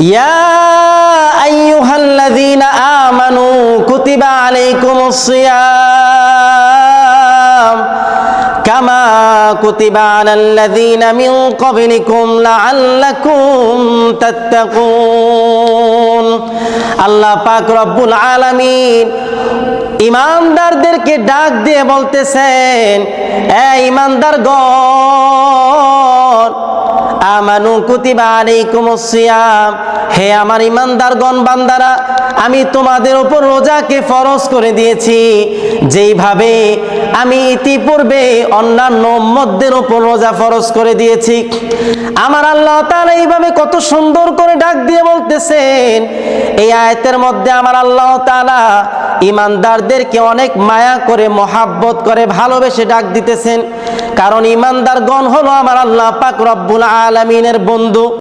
ইয়া আইয়ুহাল্লাযীনা আমানু কুতিবা আলাইকুমুস সিয়াম কামা কুতিবা আলাল্লাযীনা মিন ক্বাবলিকুম লাআল্লাকুম তাত্তাকুন। আল্লাহ পাক রব্বুল আলামিন ইমানদারদেরকে ডাক দিয়ে বলতেছেন, এ ইমানদারগণ, আমানু কুতিবা আলাইকুমুস সিয়াম, হে আমার ইমানদারগণ বান্দারা, আমি তোমাদের উপর রোজাকে ফরজ করে দিয়েছি, যেইভাবে আমি ইতিপূর্বে অন্যান্য উম্মতদের উপর রোজা ফরজ করে দিয়েছি। আমার আল্লাহ তাআলা এইভাবে কত সুন্দর করে ডাক দিয়ে বলতেছেন। এই আয়াতের মধ্যে আমার আল্লাহ তাআলা ইমানদারদেরকে অনেক মায়া করে, মহাব্বত করে, ভালোবেসে ডাক দিতেছেন, কারণ ইমানদারগণ হলো আমার আল্লাহ পাক রব্বুল আলামিনের বন্ধু।